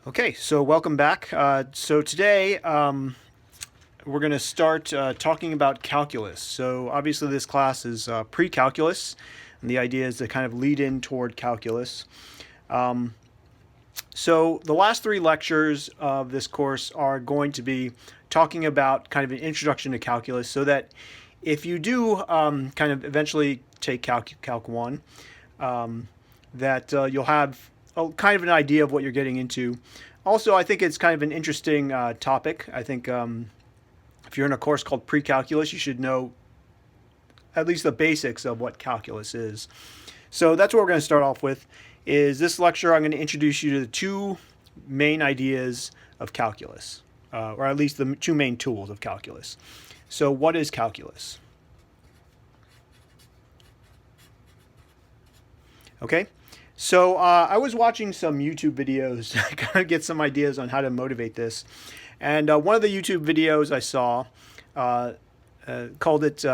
Okay, so welcome back. So today we're going to start talking about calculus. So obviously this class is pre-calculus, and the idea is to kind of lead in toward calculus. So the last three lectures of this course are going to be talking about kind of an introduction to calculus, so that if you do kind of eventually take Calc 1, that you'll have kind of an idea of what you're getting into. Also, I think it's kind of an interesting topic. I think if you're in a course called pre-calculus, you should know at least the basics of what calculus is. So that's what we're going to start off with. Is this lecture I'm going to introduce you to the two main ideas of calculus, or at least the two main tools of calculus. So what is calculus? Okay, so I was watching some YouTube videos to kind of get some ideas on how to motivate this. And one of the YouTube videos I saw called it,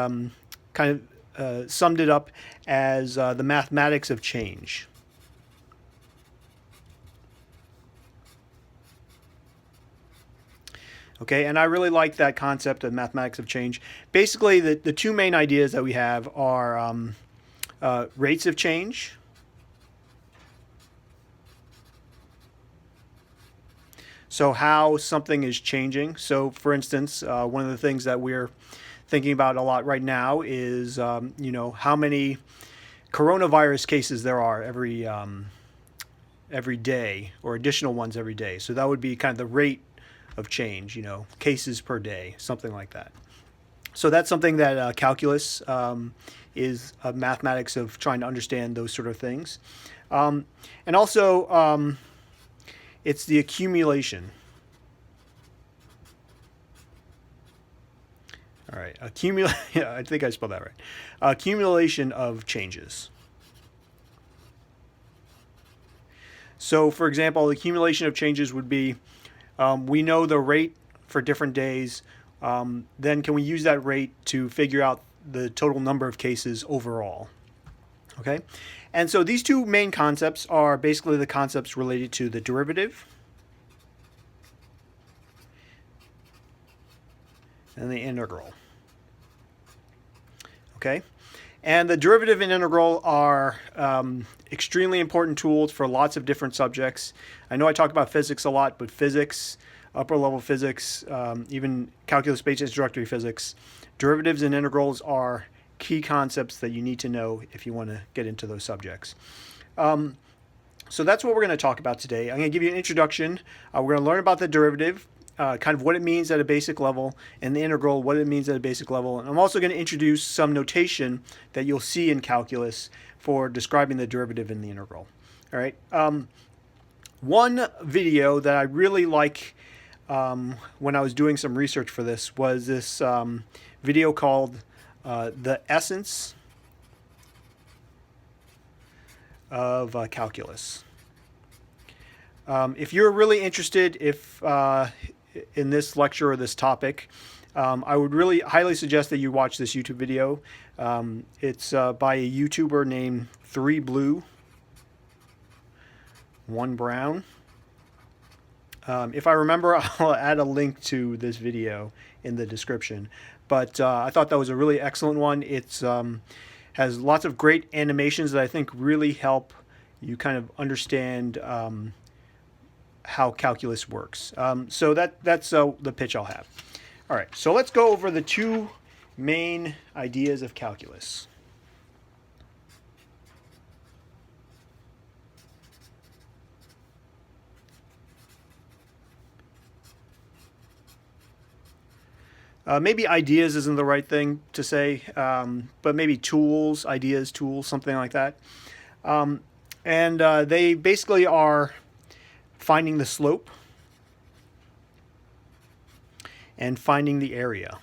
kind of summed it up as the mathematics of change. Okay, and I really like that concept of mathematics of change. Basically, the two main ideas that we have are rates of change. So how something is changing. So for instance, one of the things that we're thinking about a lot right now is, how many coronavirus cases there are every day, or additional ones every day. So that would be kind of the rate of change, cases per day, something like that. So that's something that calculus is mathematics of trying to understand those sort of things. And also, it's the accumulation. All right, yeah, I think I spelled that right. Accumulation of changes. So, for example, the accumulation of changes would be, we know the rate for different days. Then can we use that rate to figure out the total number of cases overall? Okay, and so these two main concepts are basically the concepts related to the derivative and the integral. Okay, and the derivative and integral are extremely important tools for lots of different subjects. I know I talk about physics a lot, but physics, upper level physics, even calculus-based introductory physics, derivatives and integrals are key concepts that you need to know if you want to get into those subjects. So that's what we're going to talk about today. I'm going to give you an introduction. We're going to learn about the derivative, kind of what it means at a basic level, and the integral, what it means at a basic level. And I'm also going to introduce some notation that you'll see in calculus for describing the derivative and the integral. All right. One video that I really like when I was doing some research for this was this video called The Essence of Calculus. If you're really interested in this lecture or this topic, I would really highly suggest that you watch this YouTube video. It's by a YouTuber named 3Blue 1 Brown. If I remember, I'll add a link to this video in the description. But I thought that was a really excellent one. It's has lots of great animations that I think really help you kind of understand how calculus works. So that's the pitch I'll have. All right, so let's go over the two main ideas of calculus. Maybe ideas isn't the right thing to say, but maybe tools, ideas, tools, something like that. And they basically are finding the slope and finding the area.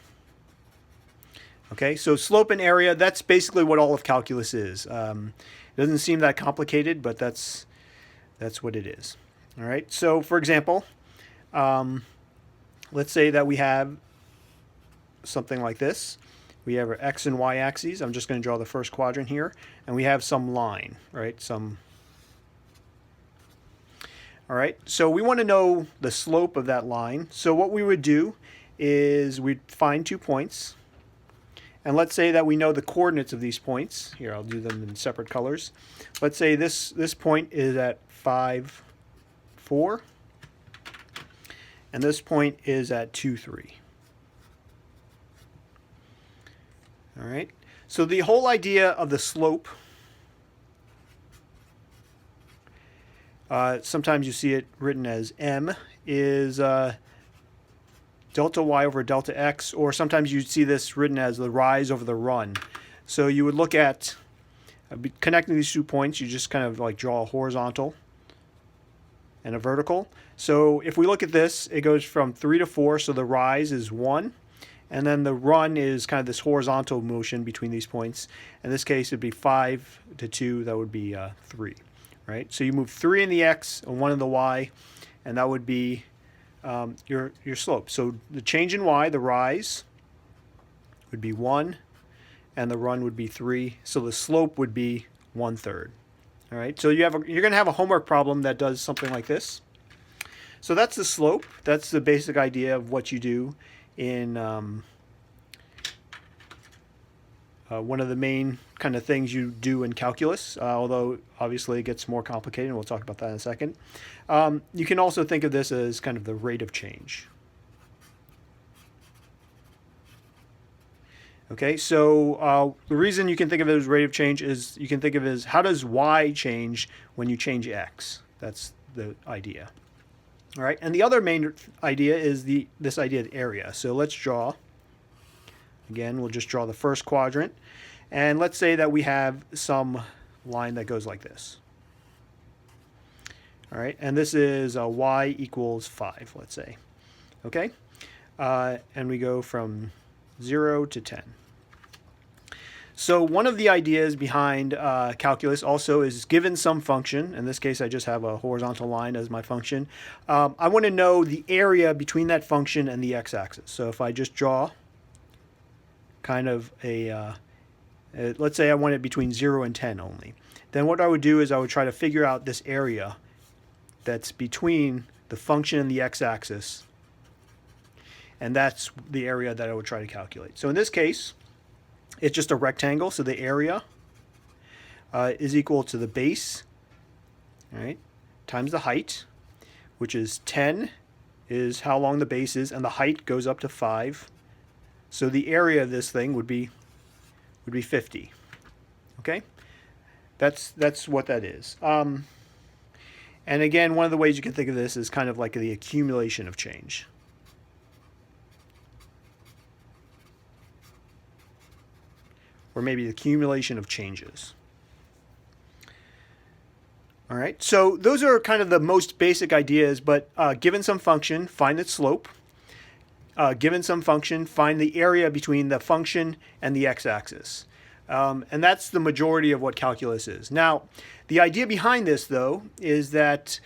Okay, so slope and area, that's basically what all of calculus is. It doesn't seem that complicated, but that's what it is. All right, so for example, let's say that we have something like this. We have our x and y axes. I'm just going to draw the first quadrant here, and we have some line, right? All right, so we want to know the slope of that line. So what we would do is we'd find 2 points. And let's say that we know the coordinates of these points. Here, I'll do them in separate colors. Let's say this point is at 5, 4. And this point is at 2, 3. All right. So the whole idea of the slope, sometimes you see it written as M, is delta y over delta x, or sometimes you see this written as the rise over the run. So you would look at connecting these 2 points, you just kind of like draw a horizontal and a vertical. So if we look at this, it goes from 3 to 4, so the rise is 1. And then the run is kind of this horizontal motion between these points. In this case, it'd be 5 to 2, that would be 3. Right? So you move 3 in the x and 1 in the y, and that would be your slope. So the change in y, the rise, would be 1, and the run would be 3. So the slope would be 1/3. All right. So you're going to have a homework problem that does something like this. So that's the slope. That's the basic idea of what you do in one of the main kind of things you do in calculus, although obviously it gets more complicated, and we'll talk about that in a second. You can also think of this as kind of the rate of change. Okay, so the reason you can think of it as rate of change is you can think of it as how does y change when you change x? That's the idea. All right, and the other main idea is this idea of area. So let's draw. Again, we'll just draw the first quadrant. And let's say that we have some line that goes like this. All right, and this is y equals 5, let's say. Okay, and we go from 0 to 10. So one of the ideas behind calculus also is given some function. In this case, I just have a horizontal line as my function. I want to know the area between that function and the x-axis. So if I just draw kind of let's say I want it between 0 and 10 only. Then what I would do is I would try to figure out this area that's between the function and the x-axis. And that's the area that I would try to calculate. So in this case, it's just a rectangle, so the area is equal to the base, all right, times the height, which is 10 is how long the base is, and the height goes up to 5. So the area of this thing would be 50. Okay, that's what that is. And again, one of the ways you can think of this is kind of like the accumulation of change. Or maybe the accumulation of changes. All right, so those are kind of the most basic ideas, but given some function, find its slope. Given some function, find the area between the function and the x-axis. And that's the majority of what calculus is. Now, the idea behind this, though, is that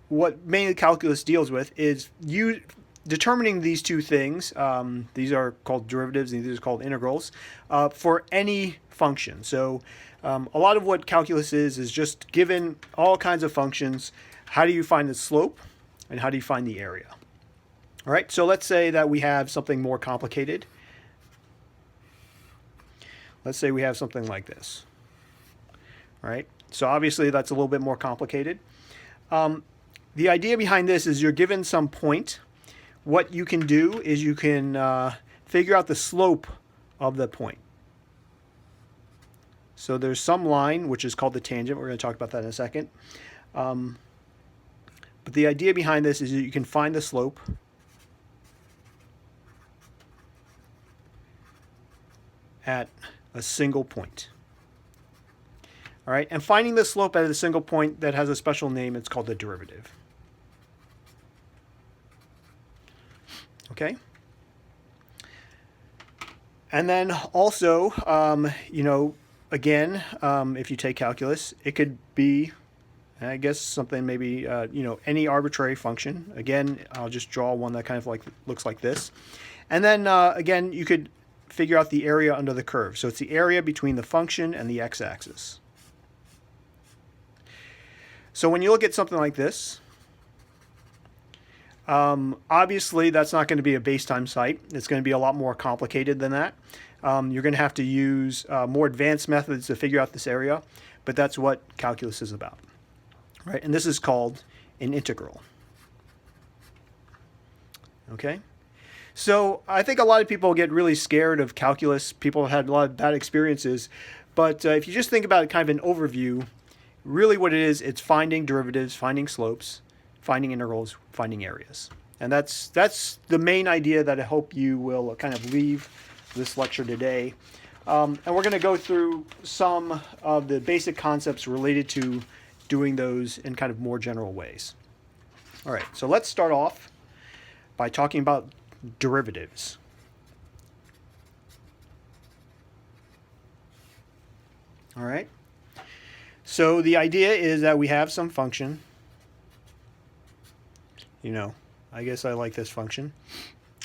what mainly calculus deals with is determining these two things. These are called derivatives and these are called integrals for any function. So a lot of what calculus is just given all kinds of functions, how do you find the slope and how do you find the area? All right, so let's say that we have something more complicated. Let's say we have something like this. All right, so obviously that's a little bit more complicated. The idea behind this is you're given some point. What you can do is you can figure out the slope of the point. So there's some line, which is called the tangent. We're going to talk about that in a second. But the idea behind this is that you can find the slope at a single point. All right, and finding the slope at a single point that has a special name, it's called the derivative. Okay. And then also, again, if you take calculus, it could be, I guess, something maybe, any arbitrary function. Again, I'll just draw one that kind of looks like this. And then, again, you could figure out the area under the curve. So it's the area between the function and the x-axis. So when you look at something like this, obviously that's not going to be a base-time site. It's going to be a lot more complicated than that. You're going to have to use more advanced methods to figure out this area, but that's what calculus is about, right? And this is called an integral. Okay? So I think a lot of people get really scared of calculus. People have had a lot of bad experiences. But if you just think about it kind of an overview, really what it is, it's finding derivatives, finding slopes, finding integrals, finding areas. And that's the main idea that I hope you will kind of leave this lecture today. And we're going to go through some of the basic concepts related to doing those in kind of more general ways. All right, so let's start off by talking about derivatives. All right. So the idea is that we have some function. I guess I like this function.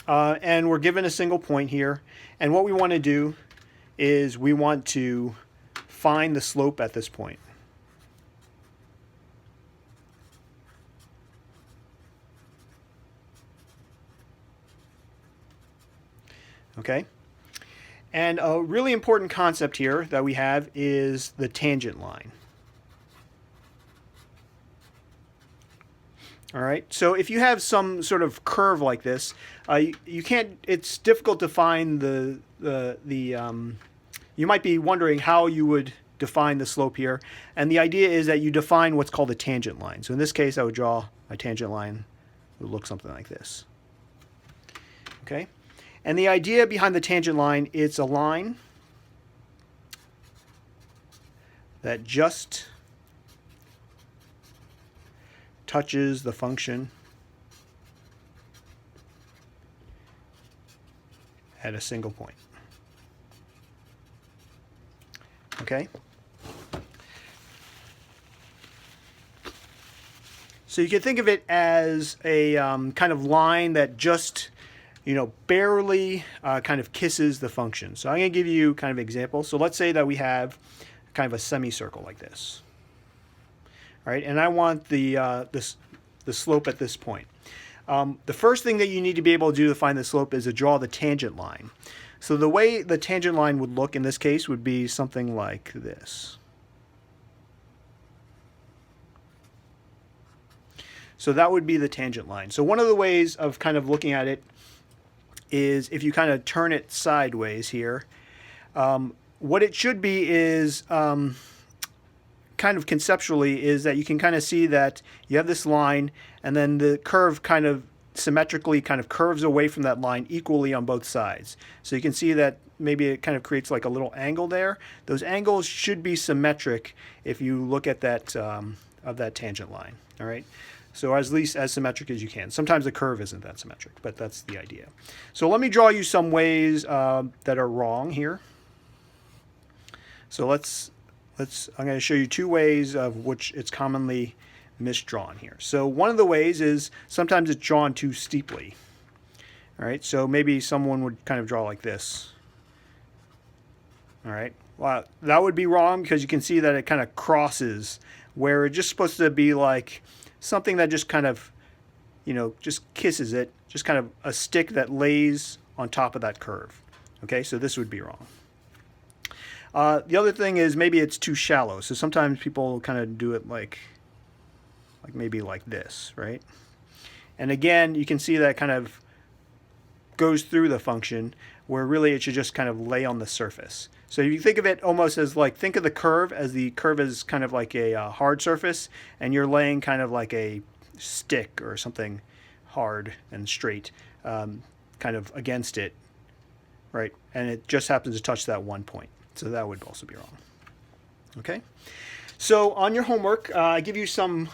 And we're given a single point here. And what we want to do is we want to find the slope at this point. Okay? And a really important concept here that we have is the tangent line. All right, so if you have some sort of curve like this, you can't. It's difficult to find you might be wondering how you would define the slope here, and the idea is that you define what's called a tangent line. So in this case, I would draw a tangent line. It would look something like this. Okay, and the idea behind the tangent line, it's a line that just touches the function at a single point. Okay? So you can think of it as a kind of line that just, barely kind of kisses the function. So I'm going to give you kind of an example. So let's say that we have kind of a semicircle like this. All right, and I want the slope at this point. The first thing that you need to be able to do to find the slope is to draw the tangent line. So the way the tangent line would look in this case would be something like this. So that would be the tangent line. So one of the ways of kind of looking at it is if you kind of turn it sideways here. What it should be is kind of conceptually is that you can kind of see that you have this line and then the curve kind of symmetrically kind of curves away from that line equally on both sides. So you can see that maybe it kind of creates like a little angle there. Those angles should be symmetric if you look at that of that tangent line. All right. So at least as symmetric as you can. Sometimes the curve isn't that symmetric, but that's the idea. So let me draw you some ways that are wrong here. So I'm going to show you two ways of which it's commonly misdrawn here. So one of the ways is sometimes it's drawn too steeply. All right, so maybe someone would kind of draw like this. All right, well, that would be wrong because you can see that it kind of crosses where it's just supposed to be like something that just kind of, just kisses it, just kind of a stick that lays on top of that curve. Okay, so this would be wrong. The other thing is maybe it's too shallow. So sometimes people kind of do it like maybe like this, right? And again, you can see that kind of goes through the function where really it should just kind of lay on the surface. So you think of it almost as think of the curve as kind of like a hard surface, and you're laying kind of like a stick or something hard and straight kind of against it, right? And it just happens to touch that one point. So that would also be wrong. Okay. So on your homework, I give you some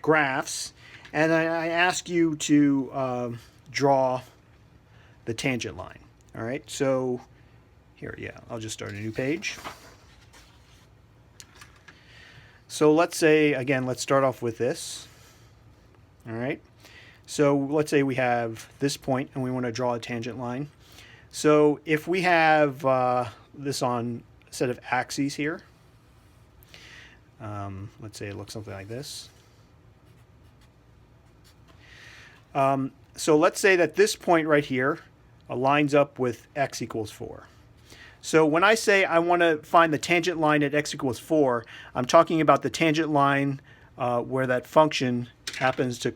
graphs, and I ask you to draw the tangent line. All right. So here, I'll just start a new page. So let's say, again, let's start off with this. All right. So let's say we have this point, and we want to draw a tangent line. So if we have this on a set of axes here, let's say it looks something like this. So let's say that this point right here lines up with x equals 4. So when I say I want to find the tangent line at x equals 4, I'm talking about the tangent line where that function happens to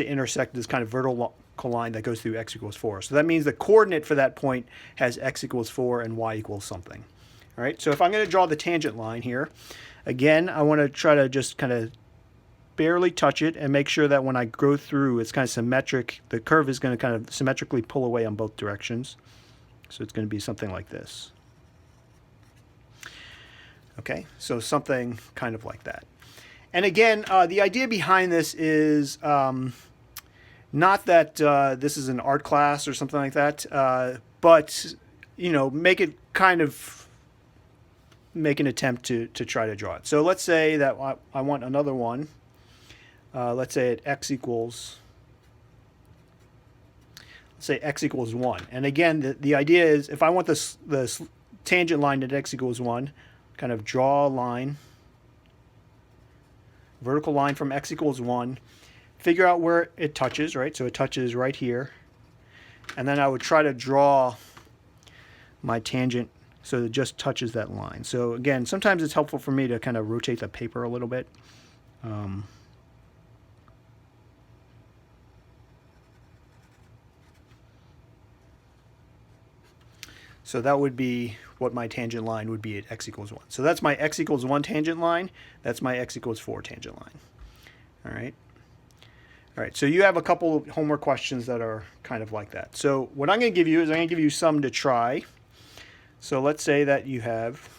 intersect this kind of vertical line that goes through x equals 4. So that means the coordinate for that point has x equals 4 and y equals something. All right, so if I'm going to draw the tangent line here, again, I want to try to just kind of barely touch it and make sure that when I go through, it's kind of symmetric. The curve is going to kind of symmetrically pull away on both directions. So it's going to be something like this. Okay, so something kind of like that. And again, the idea behind this is not that this is an art class or something like that, but make it kind of make an attempt to try to draw it. So let's say that I want another one. Let's say at x equals 1. And again, the idea is if I want the tangent line at x equals 1, kind of draw a line, vertical line from x equals 1, figure out where it touches, right? So it touches right here. And then I would try to draw my tangent so it just touches that line. So again, sometimes it's helpful for me to kind of rotate the paper a little bit. So that would be what my tangent line would be at x equals 1. So that's my x equals 1 tangent line. That's my x equals 4 tangent line. All right. All right, so you have a couple of homework questions that are kind of like that. So what I'm going to give you is I'm going to give you some to try. So let's say that you have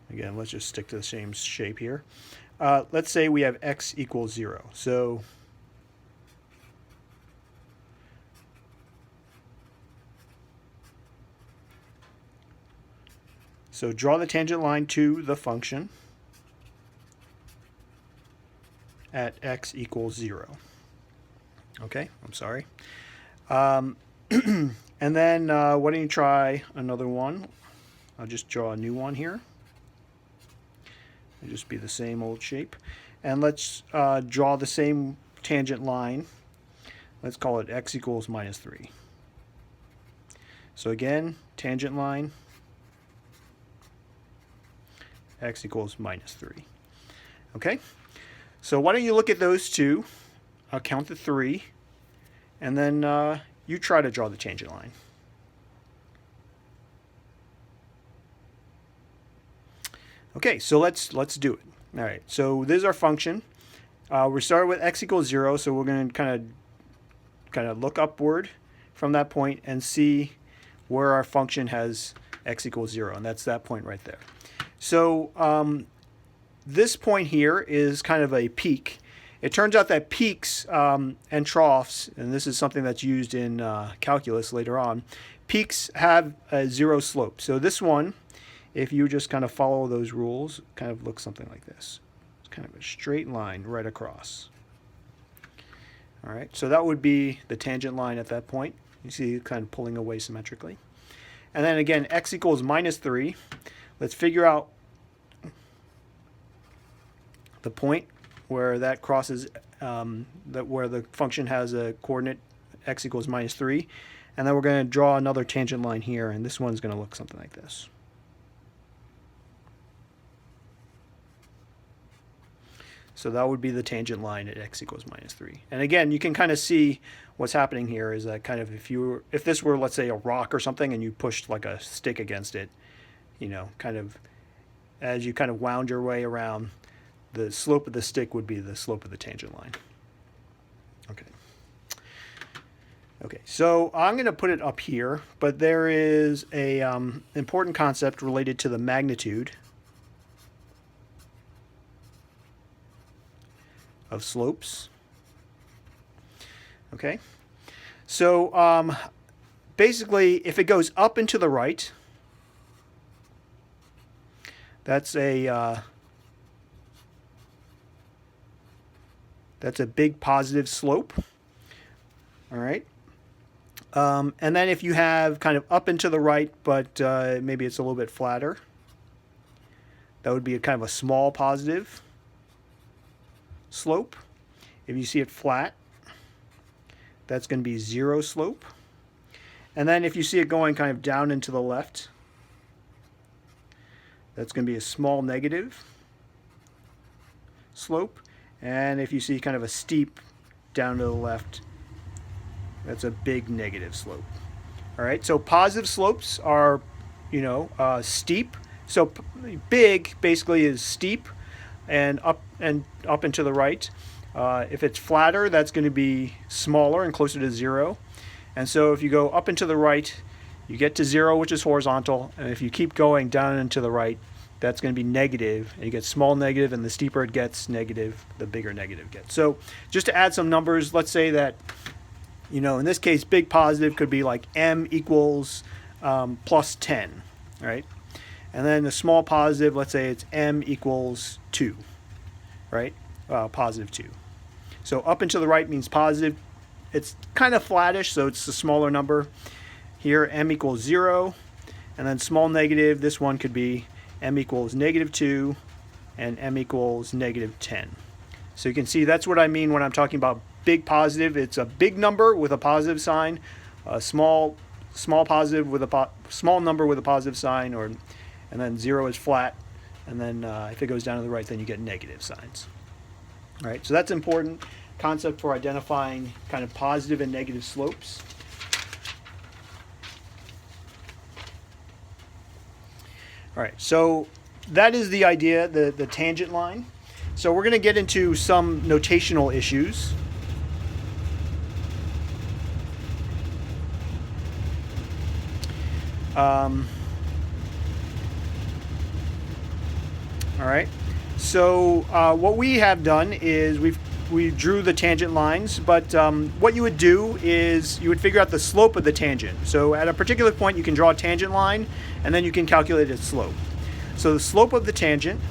again, let's just stick to the same shape here. Let's say we have x equals 0. So draw the tangent line to the function at x equals 0. Okay, I'm sorry. And then why don't you try another one? I'll just draw a new one here. It'll just be the same old shape. And let's draw the same tangent line. Let's call it x equals minus 3. So again, tangent line, x equals minus 3. Okay, so why don't you look at those two? I'll count to 3, and then you try to draw the tangent line. Okay, so let's do it. All right, so this is our function. We started with x equals 0, so we're going to kind of look upward from that point and see where our function has x equals 0, and that's that point right there. So this point here is kind of a peak. It turns out that peaks and troughs, and this is something that's used in calculus later on, peaks have a 0 slope. So this one, if you just kind of follow those rules, kind of looks something like this. It's kind of a straight line right across. All right, so that would be the tangent line at that point. You see it kind of pulling away symmetrically. And then again, x equals minus 3. Let's figure out the point where that crosses, where the function has a coordinate x equals minus 3. And then we're going to draw another tangent line here, and this one's going to look something like this. So that would be the tangent line at x equals minus 3. And again, you can kind of see what's happening here is that kind of if this were, let's say, a rock or something and you pushed like a stick against it, kind of as you kind of wound your way around, the slope of the stick would be the slope of the tangent line. Okay, so I'm going to put it up here, but there is a important concept related to the magnitude of slopes. Okay, so basically, if it goes up and to the right, that's a big positive slope. All right, And then if you have kind of up and to the right, but maybe it's a little bit flatter, that would be a kind of a small positive slope. If you see it flat, that's going to be zero slope. And then if you see it going kind of down and to the left, that's going to be a small negative slope. And if you see kind of a steep down to the left, that's a big negative slope. All right, so positive slopes are, steep. So big basically is steep and up and to the right. If it's flatter, that's going to be smaller and closer to zero. And so if you go up and to the right, you get to zero, which is horizontal. And if you keep going down and to the right, that's going to be negative. And you get small negative, and the steeper it gets negative, the bigger negative gets. So just to add some numbers, let's say that, in this case, big positive could be like m equals plus 10, right? And then the small positive, let's say it's m equals 2, right? Positive 2. So up and to the right means positive. It's kind of flattish, so it's a smaller number. Here, m equals 0. And then small negative, this one could be m equals negative 2 and m equals negative 10. So you can see that's what I mean when I'm talking about big positive. It's a big number with a positive sign, a small positive with a small number with a positive sign, and then 0 is flat. And then if it goes down to the right, then you get negative signs. All right, so that's important concept for identifying kind of positive and negative slopes. All right, so that is the idea, the tangent line. So we're going to get into some notational issues. All right, so what we have done is we drew the tangent lines, but what you would do is you would figure out the slope of the tangent. So at a particular point, you can draw a tangent line, and then you can calculate its slope. So the slope of the tangent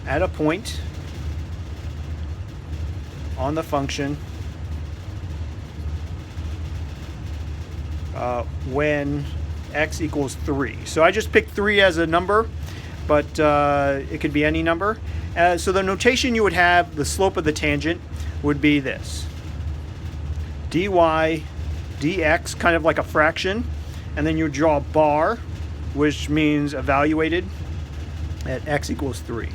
at a point on the function when x equals 3. So I just picked 3 as a number, but it could be any number. So the notation you would have, the slope of the tangent, would be this. dy dx, kind of like a fraction, and then you draw a bar, which means evaluated at x equals 3.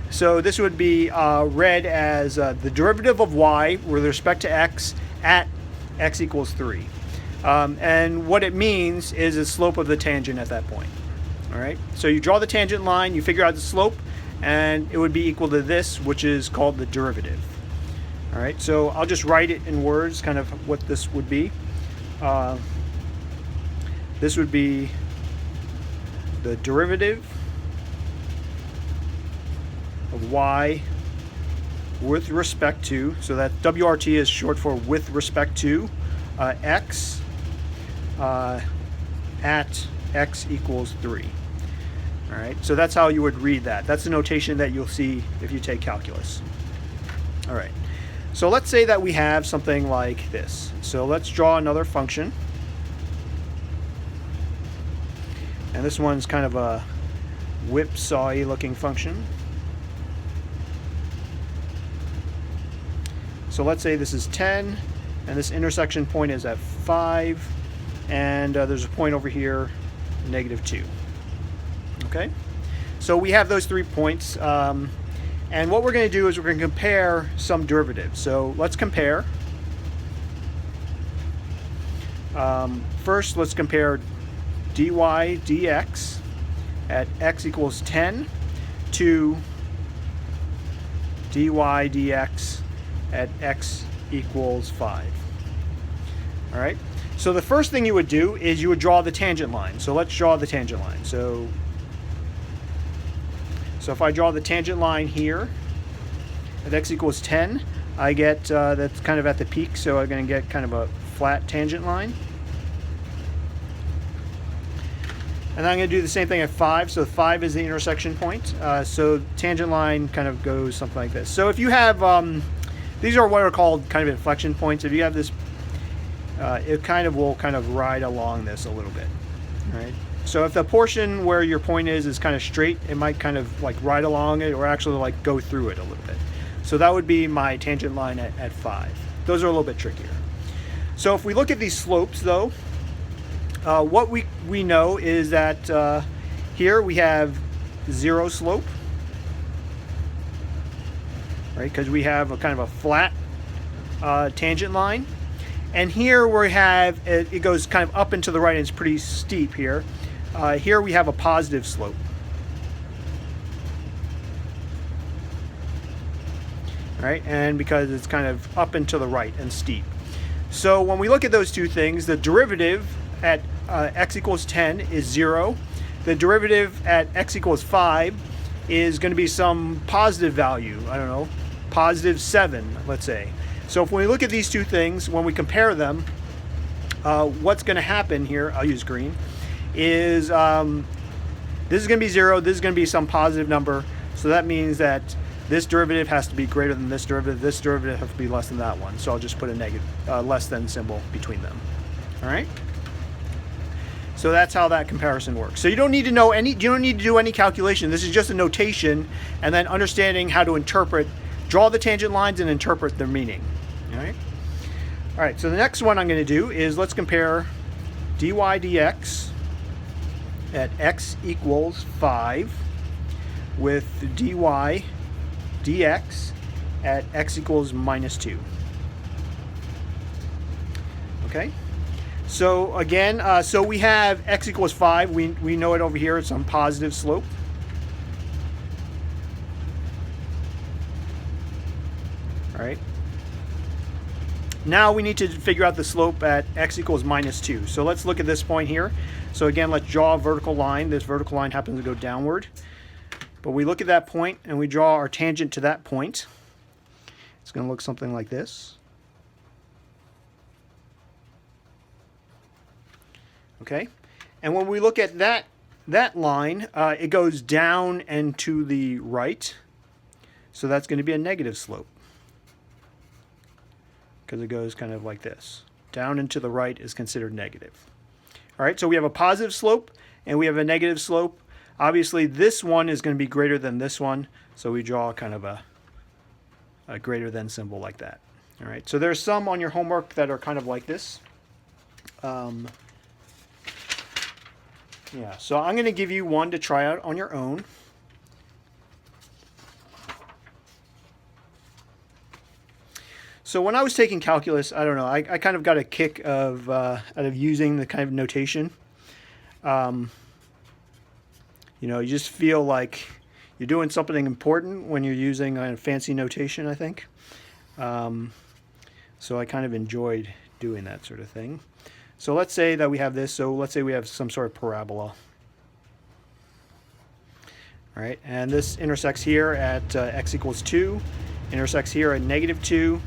So this would be read as the derivative of y with respect to x at x equals 3. And what it means is the slope of the tangent at that point. All right, so you draw the tangent line, you figure out the slope, and it would be equal to this, which is called the derivative. All right, so I'll just write it in words, kind of what this would be. This would be the derivative of y with respect to, so that WRT is short for with respect to, x at x equals 3. All right, so that's how you would read that. That's the notation that you'll see if you take calculus. All right, so let's say that we have something like this. So let's draw another function. And this one's kind of a whipsaw-y looking function. So let's say this is 10, and this intersection point is at 5, and there's a point over here, negative 2. Okay, so we have those 3 points, and what we're going to do is we're going to compare some derivatives. So let's compare. First, let's compare dy dx at x equals 10 to dy dx at x equals 5. All right, so the first thing you would do is you would draw the tangent line. So let's draw the tangent line. So if I draw the tangent line here at x equals 10, I get, that's kind of at the peak, so I'm going to get kind of a flat tangent line. And then I'm going to do the same thing at 5. So 5 is the intersection point. So tangent line kind of goes something like this. So if you have, these are what are called kind of inflection points. If you have this, it kind of will kind of ride along this a little bit, right? So if the portion where your point is kind of straight, it might kind of like ride along it or actually like go through it a little bit. So that would be my tangent line at 5. Those are a little bit trickier. So if we look at these slopes though, what we know is that here we have 0 slope, right? Because we have a kind of a flat tangent line. And here we have, it goes kind of up and to the right, and it's pretty steep here. Here we have a positive slope. Right? And because it's kind of up and to the right and steep. So when we look at those two things, the derivative at x equals 10 is 0. The derivative at x equals 5 is going to be some positive value. I don't know, positive 7, let's say. So if we look at these two things, when we compare them, what's going to happen here, I'll use green, is this is going to be 0, this is going to be some positive number. So that means that this derivative has to be greater than this derivative has to be less than that one. So I'll just put a negative, less than symbol between them. All right? So that's how that comparison works. So you don't need to know you don't need to do any calculation. This is just a notation, and then understanding how to interpret, draw the tangent lines and interpret their meaning. All right? All right, so the next one I'm going to do is let's compare dy dx at x equals 5 with dy dx at x equals minus 2. Okay? So again, so we have x equals 5. We know it over here. It's some positive slope. All right. Now we need to figure out the slope at x equals minus 2. So let's look at this point here. So again, let's draw a vertical line. This vertical line happens to go downward. But we look at that point and we draw our tangent to that point. It's going to look something like this. Okay, and when we look at that line, it goes down and to the right. So that's going to be a negative slope because it goes kind of like this. Down and to the right is considered negative. All right, so we have a positive slope and we have a negative slope. Obviously, this one is going to be greater than this one, so we draw kind of a greater than symbol like that. All right, so there's some on your homework that are kind of like this. Yeah, so I'm going to give you one to try out on your own. So when I was taking calculus, I don't know, I kind of got a kick of out of using the kind of notation. You know, you just feel like you're doing something important when you're using a fancy notation, I think. So I kind of enjoyed doing that sort of thing. So let's say that we have this. So let's say we have some sort of parabola. All right, and this intersects here at x equals 2, intersects here at negative 2,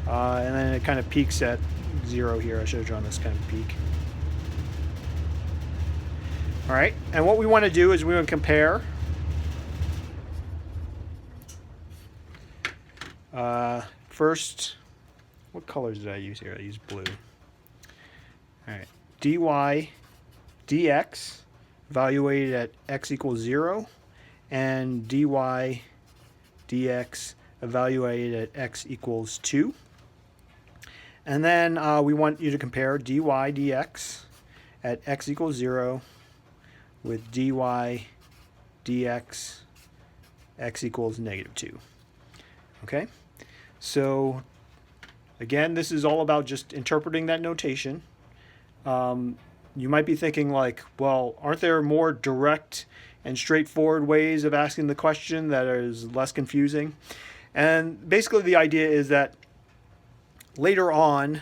and then it kind of peaks at 0 here. I should have drawn this kind of peak. All right, and what we want to do is we want to compare first, what colors did I use here? I used blue. All right, dy dx evaluated at x equals 0 and dy dx evaluated at x equals 2. And then we want you to compare dy dx at x equals 0 with dy dx x equals negative 2. Okay, so again, this is all about just interpreting that notation. You might be thinking like, well, aren't there more direct and straightforward ways of asking the question that is less confusing? And basically the idea is that later on,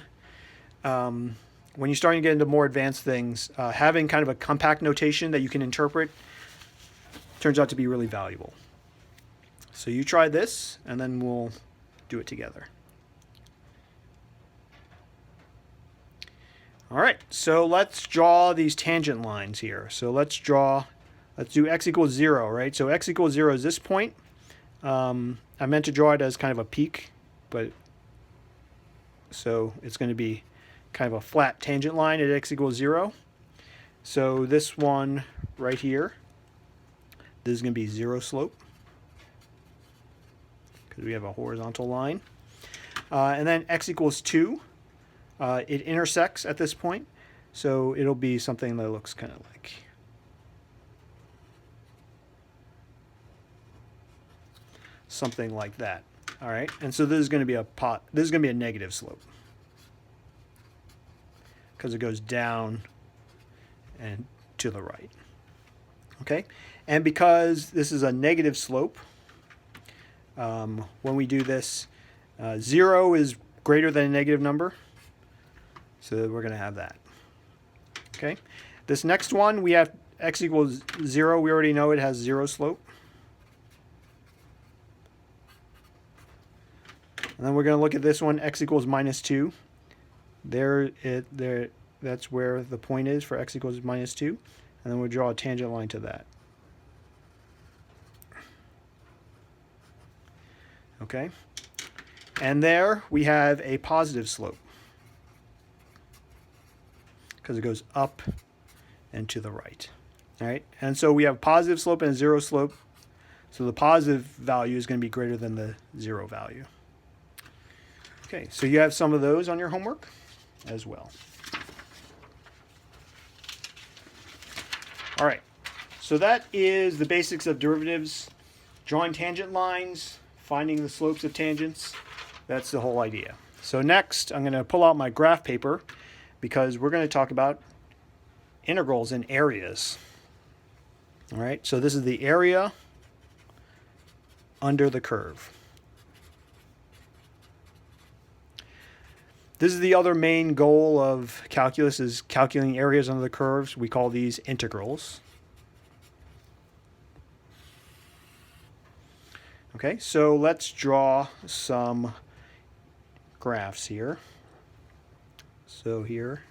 when you're starting to get into more advanced things, having kind of a compact notation that you can interpret turns out to be really valuable. So you try this, and then we'll do it together. All right, so let's draw these tangent lines here. So let's do x equals 0, right? So x equals 0 is this point. I meant to draw it as kind of a peak, but so it's going to be kind of a flat tangent line at x equals 0. So this one right here, this is going to be 0 slope because we have a horizontal line. And then x equals 2. It intersects at this point, so it'll be something that looks kind of like something like that. All right, and so this is going to be a negative slope because it goes down and to the right. Okay, and because this is a negative slope, when we do this, 0 is greater than a negative number. So we're going to have that. Okay. This next one, we have x equals 0. We already know it has 0 slope. And then we're going to look at this one, x equals minus 2. That's where the point is for x equals minus 2. And then we'll draw a tangent line to that. Okay. And there we have a positive slope, because it goes up and to the right. All right, and so we have positive slope and a 0 slope. So the positive value is going to be greater than the 0 value. Okay, so you have some of those on your homework as well. All right, so that is the basics of derivatives, drawing tangent lines, finding the slopes of tangents. That's the whole idea. So next, I'm going to pull out my graph paper, because we're going to talk about integrals and areas. All right, so this is the area under the curve. This is the other main goal of calculus, is calculating areas under the curves. We call these integrals. Okay, so let's draw some graphs here. So here,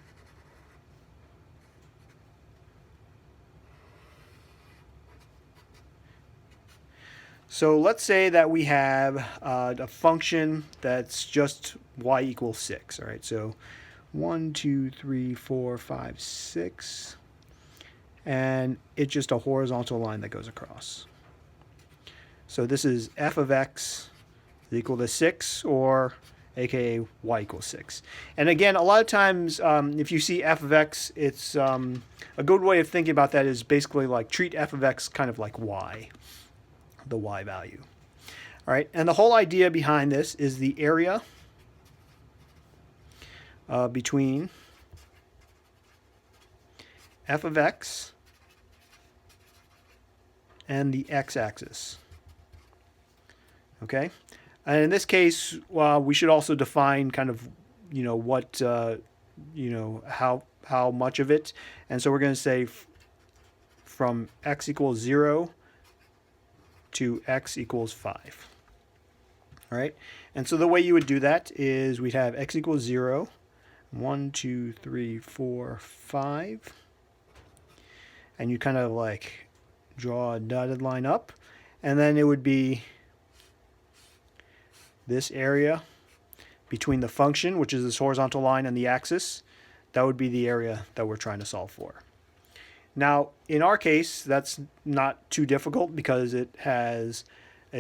so let's say that we have a function that's just y equals 6. All right, so 1, 2, 3, 4, 5, 6, and it's just a horizontal line that goes across. So this is f of x is equal to 6, or aka y equals 6. And again, a lot of times if you see f of x, it's a good way of thinking about that is basically like treat f of x kind of like y, the y value. All right, and the whole idea behind this is the area between f of x and the x-axis. Okay, and in this case, we should also define kind of, what, how much of it. And so we're going to say from x equals 0 to x equals 5. All right, and so the way you would do that is we'd have x equals 0, 1, 2, 3, 4, 5, and you kind of like draw a dotted line up, and then it would be this area between the function, which is this horizontal line, and the axis. That would be the area that we're trying to solve for. Now, in our case, that's not too difficult because it's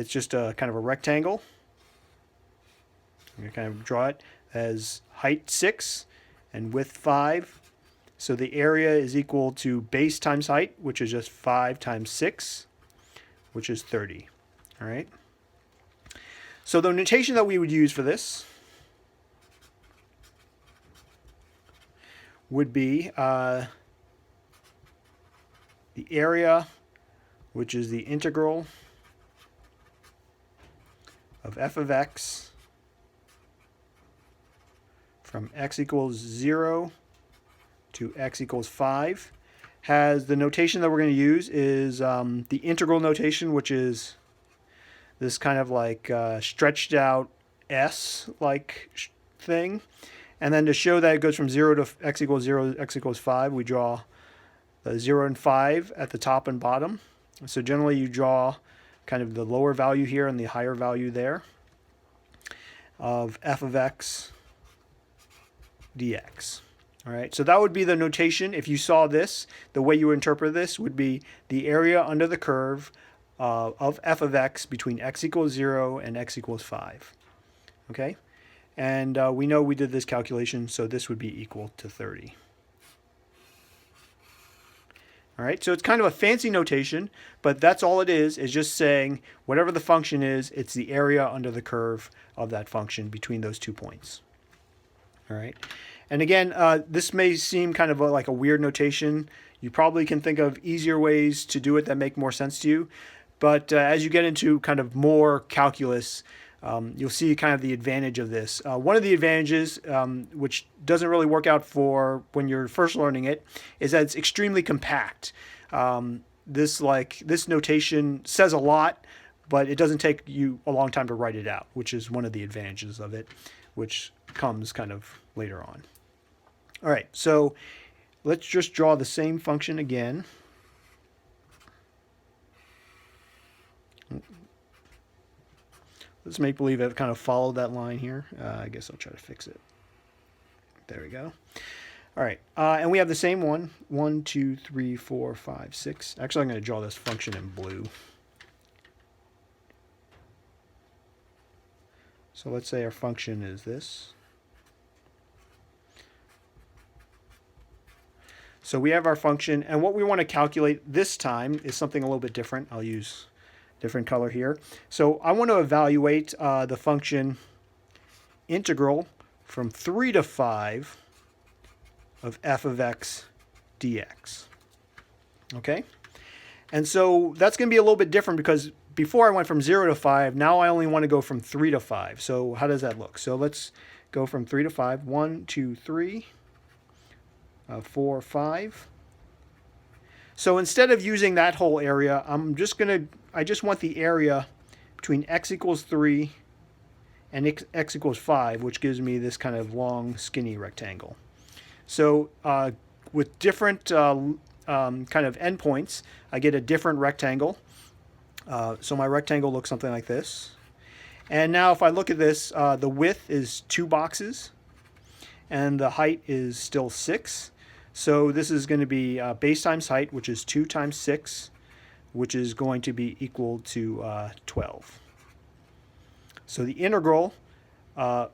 just a kind of a rectangle. I'm going to kind of draw it as height 6 and width 5. So the area is equal to base times height, which is just 5 times 6, which is 30. All right. So the notation that we would use for this would be the area, which is the integral of f of x from x equals 0 to x equals 5. Has the notation that we're going to use is the integral notation, which is this kind of like stretched out S-like thing. And then to show that it goes from 0 to x equals 0, x equals 5, we draw the 0 and 5 at the top and bottom. So generally you draw kind of the lower value here and the higher value there of f of x dx. All right, so that would be the notation. If you saw this, the way you would interpret this would be the area under the curve of f of x between x equals 0 and x equals 5. Okay, and we know we did this calculation, so this would be equal to 30. All right, so it's kind of a fancy notation, but that's all it is just saying whatever the function is, it's the area under the curve of that function between those 2 points. All right, and again, this may seem kind of like a weird notation. You probably can think of easier ways to do it that make more sense to you, but as you get into kind of more calculus, you'll see kind of the advantage of this. One of the advantages, which doesn't really work out for when you're first learning it, is that it's extremely compact. This notation says a lot, but it doesn't take you a long time to write it out, which is one of the advantages of it, which comes kind of later on. All right, so let's just draw the same function again. Let's make believe it kind of followed that line here. I guess I'll try to fix it. There we go. All right, and we have the same one. 1, 2, 3, 4, 5, 6. Actually, I'm going to draw this function in blue. So let's say our function is this. So we have our function, and what we want to calculate this time is something a little bit different. I'll use different color here. So I want to evaluate the function integral from 3 to 5 of f of x dx. Okay? And so that's going to be a little bit different because before I went from 0 to 5, now I only want to go from 3 to 5. So how does that look? So let's go from 3 to 5. 1, 2, 3, 4, 5. So instead of using that whole area, I just want the area between x equals 3 and x equals 5, which gives me this kind of long, skinny rectangle. So with different kind of endpoints, I get a different rectangle. So my rectangle looks something like this. And now if I look at this, the width is 2 boxes, and the height is still 6. So this is going to be base times height, which is 2 times 6, which is going to be equal to 12. So the integral of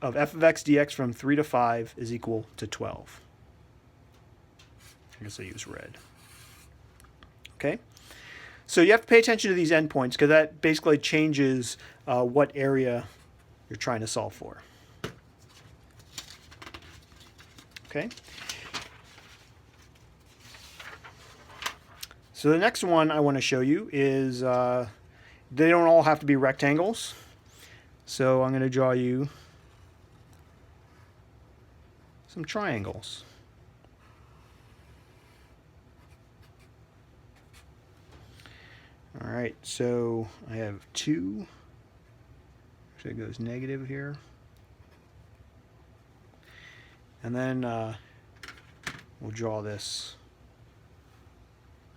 f of x dx from 3 to 5 is equal to 12. I guess I use red. Okay? So you have to pay attention to these endpoints because that basically changes what area you're trying to solve for. Okay? So the next one I want to show you is, they don't all have to be rectangles. So I'm going to draw you some triangles. All right, so I have 2. Actually, it goes negative here. And then we'll draw this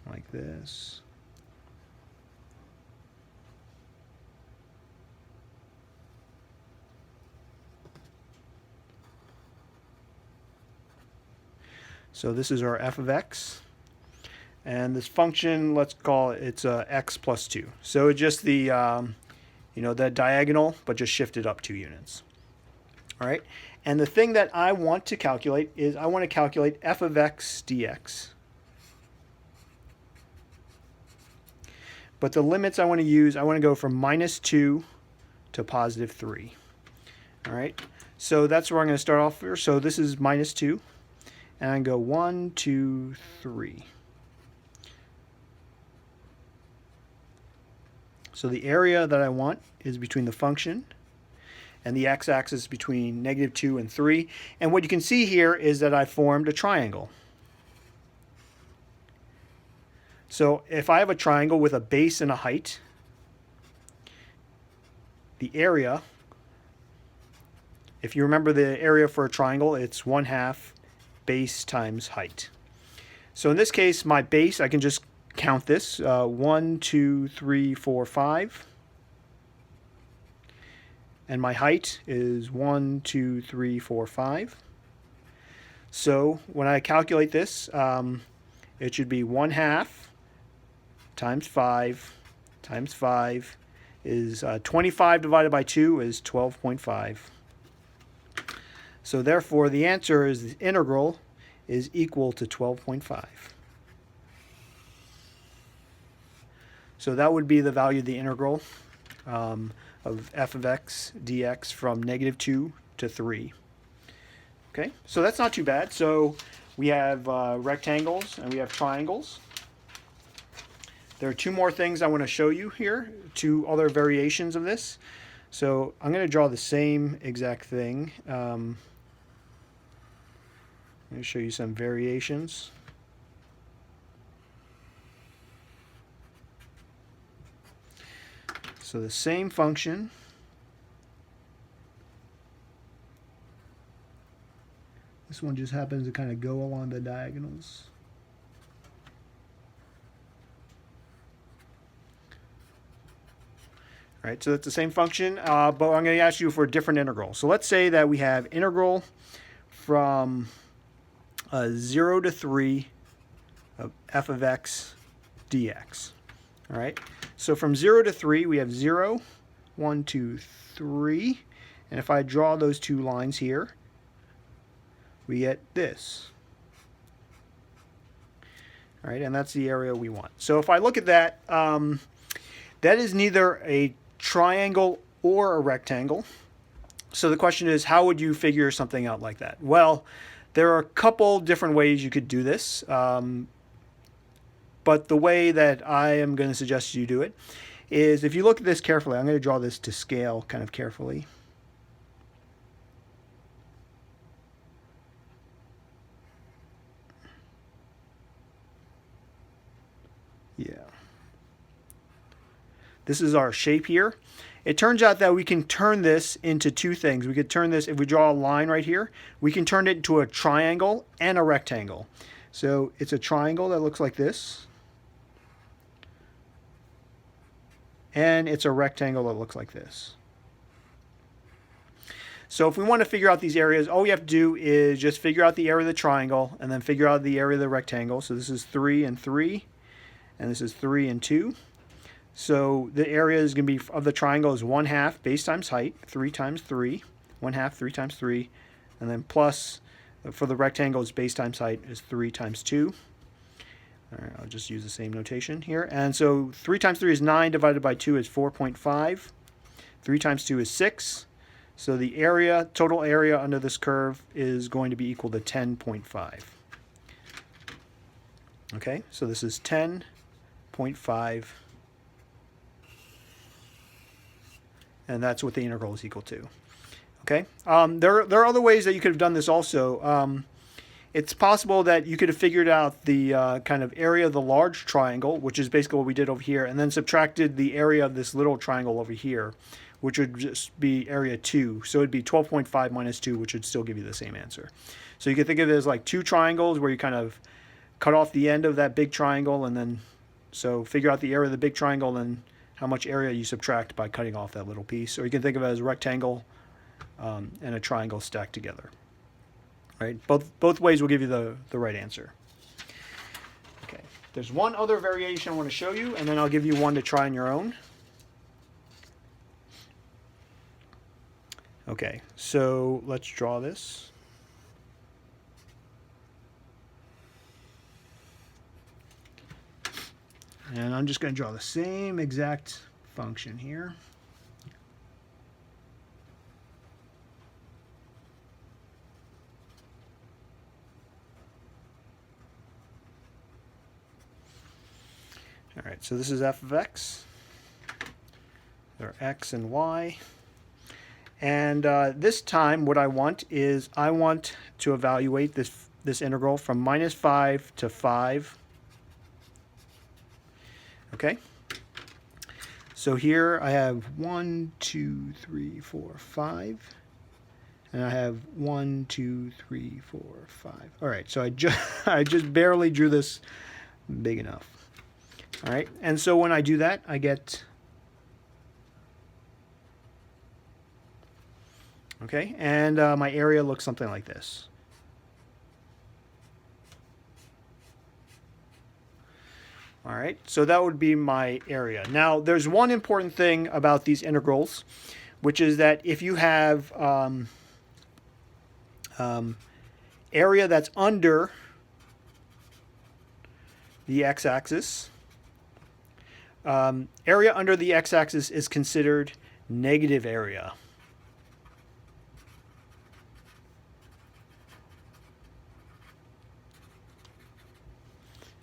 like this. So this is our f of x. And this function, let's call it, it's x plus 2. So it's just the, that diagonal, but just shifted up 2 units. All right. And the thing that I want to calculate is I want to calculate f of x dx. But the limits I want to use, I want to go from -2 to +3. All right. So that's where I'm going to start off here. So this is -2. And I go 1, 2, 3. So the area that I want is between the function and the x-axis between -2 and 3. And what you can see here is that I formed a triangle. So if I have a triangle with a base and a height, the area if you remember the area for a triangle, it's 1/2 base times height. So in this case, my base, I can just count this, 1, 2, 3, 4, 5. And my height is 1, 2, 3, 4, 5. So when I calculate this, it should be 1/2 times 5 times 5 is 25 divided by 2 is 12.5. So therefore, the answer is the integral is equal to 12.5. So that would be the value of the integral of f of x dx from -2 to 3. Okay, so that's not too bad. So we have rectangles and we have triangles. There are two more things I want to show you here, two other variations of this. So I'm going to draw the same exact thing. I'm going to show you some variations. So the same function. This one just happens to kind of go along the diagonals. All right, so that's the same function, but I'm going to ask you for a different integral. So let's say that we have integral from 0 to 3 of f of x dx. All right, so from 0 to 3, we have 0, 1, 2, 3. And if I draw those two lines here, we get this. All right, and that's the area we want. So if I look at that, that is neither a triangle or a rectangle. So the question is, how would you figure something out like that? Well, there are a couple different ways you could do this. But the way that I am going to suggest you do it is, if you look at this carefully, I'm going to draw this to scale kind of carefully. Yeah. This is our shape here. It turns out that we can turn this into two things. We could turn this, if we draw a line right here, we can turn it into a triangle and a rectangle. So it's a triangle that looks like this. And it's a rectangle that looks like this. So if we want to figure out these areas, all we have to do is just figure out the area of the triangle and then figure out the area of the rectangle. So this is 3 and 3, and this is 3 and 2. So the area is going to be of the triangle is 1/2 base times height, 3 times 3, 1/2, 3 times 3, and then plus for the rectangle is base times height is 3 times 2. All right, I'll just use the same notation here. And so 3 times 3 is 9, divided by 2 is 4.5. 3 times 2 is 6. So the area, total area under this curve is going to be equal to 10.5. Okay, so this is 10.5. And that's what the integral is equal to. Okay, there are other ways that you could have done this also. It's possible that you could have figured out the kind of area of the large triangle, which is basically what we did over here, and then subtracted the area of this little triangle over here, which would just be area 2. So it'd be 12.5 minus 2, which would still give you the same answer. So you could think of it as like two triangles where you kind of cut off the end of that big triangle, and then so figure out the area of the big triangle and how much area you subtract by cutting off that little piece. Or you can think of it as a rectangle and a triangle stacked together. Right? Both ways will give you the right answer. Okay. There's one other variation I want to show you, and then I'll give you one to try on your own. Okay, so let's draw this. And I'm just going to draw the same exact function here. All right, so this is f of x. There are x and y. And this time what I want is I want to evaluate this integral from -5 to 5. Okay? So here I have 1, 2, 3, 4, 5. And I have 1, 2, 3, 4, 5. All right, so I just barely drew this big enough. All right, and so when I do that, I get, okay, and my area looks something like this. All right, so that would be my area. Now, there's one important thing about these integrals, which is that if you have area that's under the x-axis, area under the x-axis is considered negative area.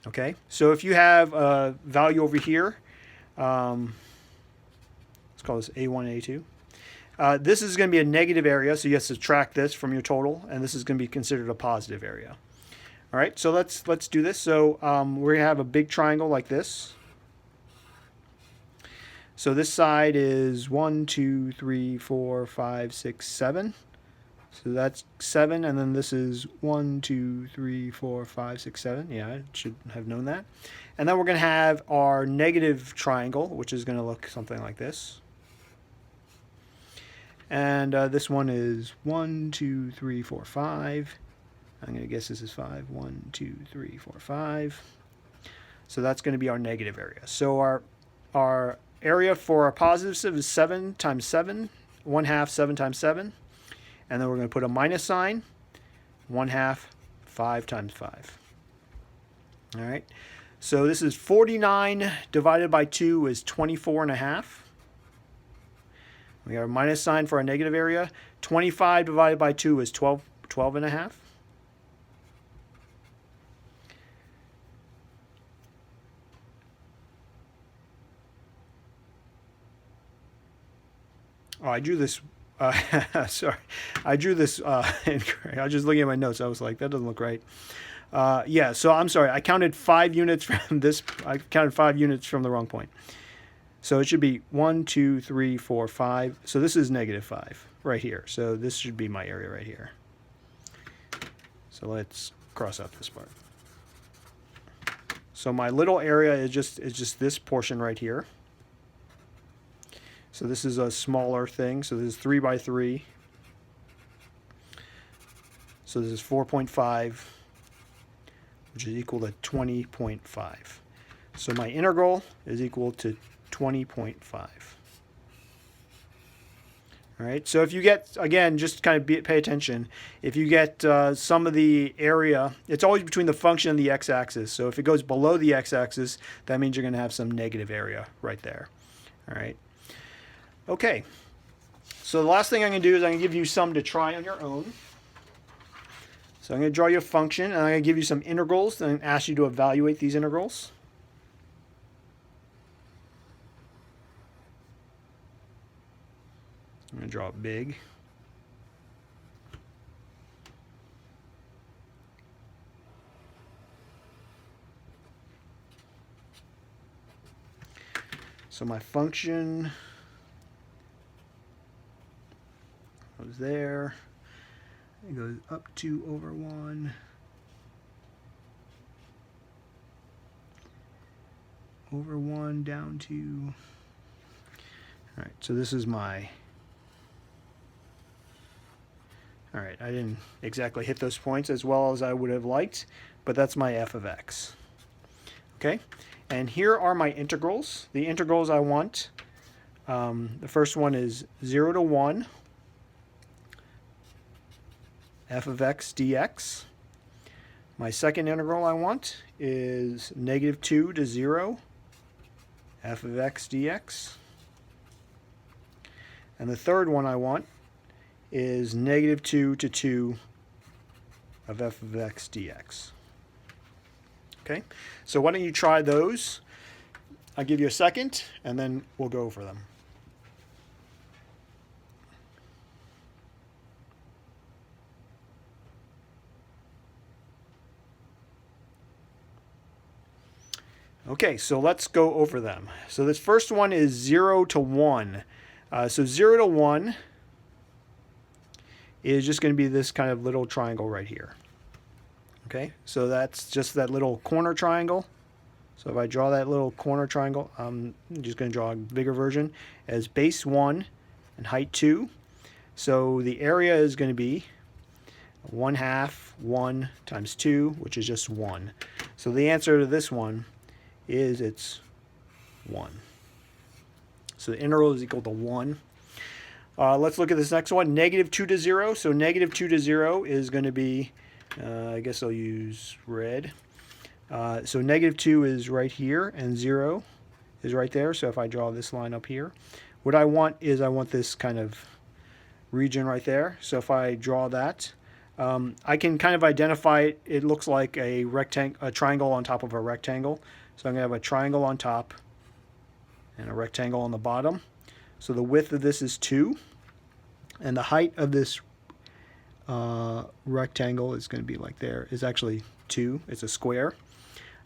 Okay, so if you have a value over here, let's call this A1, A2. This is going to be a negative area, so you have to subtract this from your total, and this is going to be considered a positive area. All right, so let's do this. So we're going to have a big triangle like this. So this side is 1, 2, 3, 4, 5, 6, 7. So that's 7, and then this is 1, 2, 3, 4, 5, 6, 7. Yeah, I should have known that. And then we're going to have our negative triangle, which is going to look something like this. And this one is 1, 2, 3, 4, 5. I'm going to guess this is 5. 1, 2, 3, 4, 5. So that's going to be our negative area. So our area for our positive is 7 times 7, 1/2 7 times 7. And then we're going to put a minus sign, 1/2 5 times 5. All right. So this is 49 divided by 2 is 24.5. We have a minus sign for our negative area. 25 divided by 2 is 12.5. Oh, I drew this. Sorry, I drew this incorrect. I was just looking at my notes. I was like, that doesn't look right. Yeah, so I'm sorry. I counted 5 units from this. I counted 5 units from the wrong point. So it should be 1, 2, 3, 4, 5. So this is -5 right here. So this should be my area right here. So let's cross out this part. So my little area is just this portion right here. So this is a smaller thing. So this is 3 by 3. So this is 4.5, which is equal to 20.5. So my integral is equal to 20.5. All right. So if you get, again, just kind of pay attention. If you get some of the area, it's always between the function and the x-axis. So if it goes below the x-axis, that means you're going to have some negative area right there. All right. Okay, so the last thing I'm going to do is I'm going to give you some to try on your own. So I'm going to draw you a function, and I'm going to give you some integrals, and ask you to evaluate these integrals. I'm going to draw it big. So my function goes there. It goes up 2 over 1. Over 1 down to. All right, so this is my. All right, I didn't exactly hit those points as well as I would have liked, but that's my f of x. Okay, and here are my integrals. The integrals I want. The first one is 0 to 1. F of x dx. My second integral I want is -2 to 0, f of x dx. And the third one I want is -2 to 2 of f of x dx. Okay, so why don't you try those? I'll give you a second, and then we'll go over them. Okay, so let's go over them. So this first one is 0 to 1. So 0 to 1 is just going to be this kind of little triangle right here. Okay, so that's just that little corner triangle. So if I draw that little corner triangle, I'm just going to draw a bigger version as base 1 and height 2. So the area is going to be 1/2 1 times 2, which is just 1. So the answer to this one is it's 1. So the integral is equal to 1. Let's look at this next one, negative 2 to 0. So negative 2 to 0 is going to be, I guess I'll use red. So negative 2 is right here, and 0 is right there. So if I draw this line up here, what I want is I want this kind of region right there. So if I draw that, I can kind of identify it. It looks like a triangle on top of a rectangle. So I'm going to have a triangle on top and a rectangle on the bottom. So the width of this is 2, and the height of this rectangle is going to be like there, is actually 2. It's a square.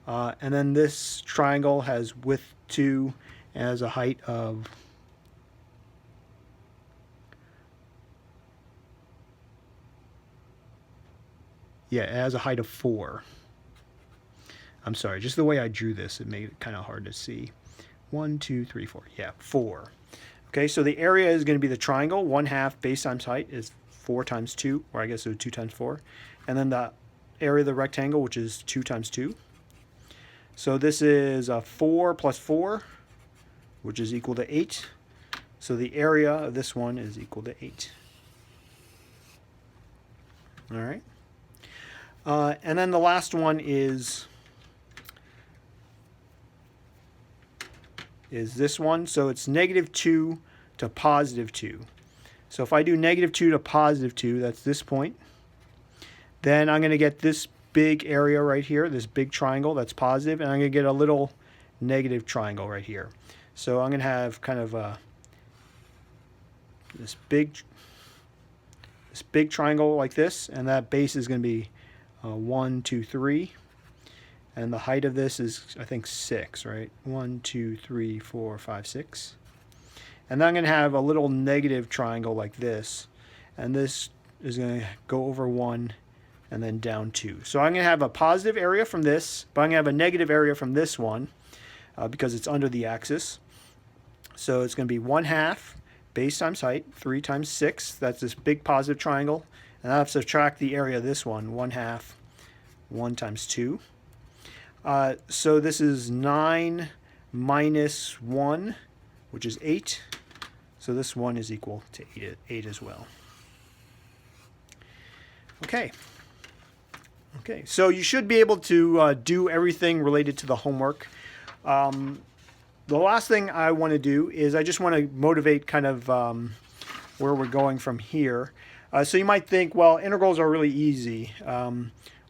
And then this triangle has width 2 and has a height of it has a height of 4. I'm sorry, just the way I drew this, it made it kind of hard to see. 1, 2, 3, 4. Yeah, 4. Okay, so the area is going to be the triangle. 1/2 base times height is 4 times 2, or I guess it was 2 times 4. And then the area of the rectangle, which is 2 times 2. So this is 4 plus 4, which is equal to 8. So the area of this one is equal to 8. All right. And then the last one is this one. So it's negative 2 to positive 2. So if I do negative 2 to positive 2, that's this point. Then I'm going to get this big area right here, this big triangle that's positive, and I'm going to get a little negative triangle right here. So I'm going to have kind of this big triangle like this, and that base is going to be 1, 2, 3. And the height of this is, I think, 6, right? 1, 2, 3, 4, 5, 6. And then I'm going to have a little negative triangle like this. And this is going to go over 1 and then down 2. So I'm going to have a positive area from this, but I'm going to have a negative area from this one because it's under the axis. So it's going to be 1/2 base times height, 3 times 6. That's this big positive triangle. And I have to subtract the area of this one, 1/2, 1 times 2. So this is 9 minus 1, which is 8. So this one is equal to 8 as well. Okay. Okay, so you should be able to do everything related to the homework. The last thing I want to do is I just want to motivate kind of where we're going from here. So you might think, well, integrals are really easy.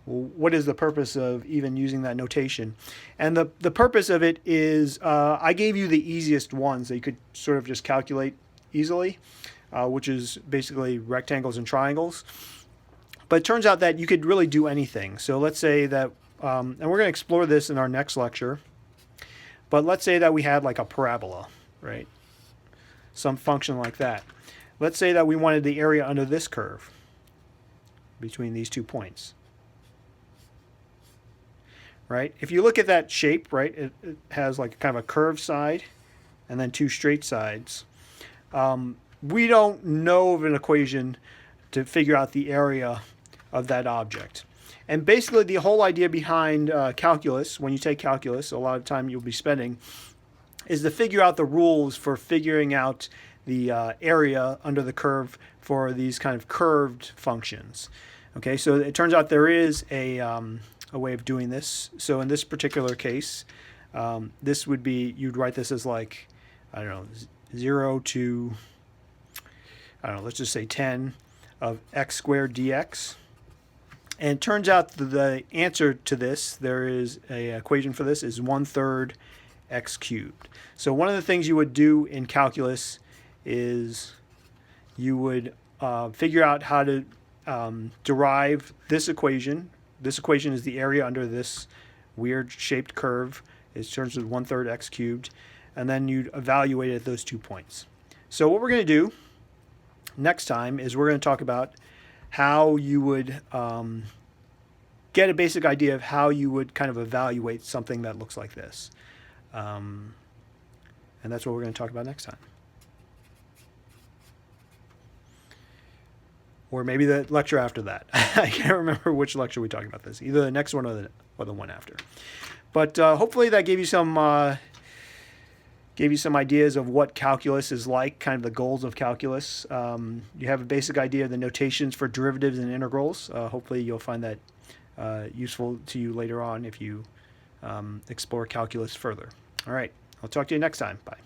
What is the purpose of even using that notation? And the purpose of it is I gave you the easiest ones that you could sort of just calculate easily, which is basically rectangles and triangles. But it turns out that you could really do anything. So let's say that, and we're going to explore this in our next lecture, but let's say that we had like a parabola, right? Some function like that. Let's say that we wanted the area under this curve between these 2 points. Right? If you look at that shape, right, it has like kind of a curved side and then 2 straight sides. We don't know of an equation to figure out the area of that object. And basically the whole idea behind calculus, when you take calculus, a lot of time you'll be spending, is to figure out the rules for figuring out the area under the curve for these kind of curved functions. Okay, so it turns out there is a way of doing this. So in this particular case, this would be, you'd write this as like, I don't know, 0 to, I don't know, let's just say 10 of x squared dx. And it turns out that the answer to this, there is a equation for this, is 1/3 x cubed. So one of the things you would do in calculus is you would figure out how to derive this equation. This equation is the area under this weird shaped curve. It turns into 1/3 x cubed. And then you'd evaluate it at those 2 points. So what we're going to do next time is we're going to talk about how you would get a basic idea of how you would kind of evaluate something that looks like this. And that's what we're going to talk about next time. Or maybe the lecture after that. I can't remember which lecture we talked about this. Either the next one or the one after. But hopefully that gave you some ideas of what calculus is like, kind of the goals of calculus. You have a basic idea of the notations for derivatives and integrals. Hopefully you'll find that useful to you later on if you explore calculus further. All right, I'll talk to you next time. Bye.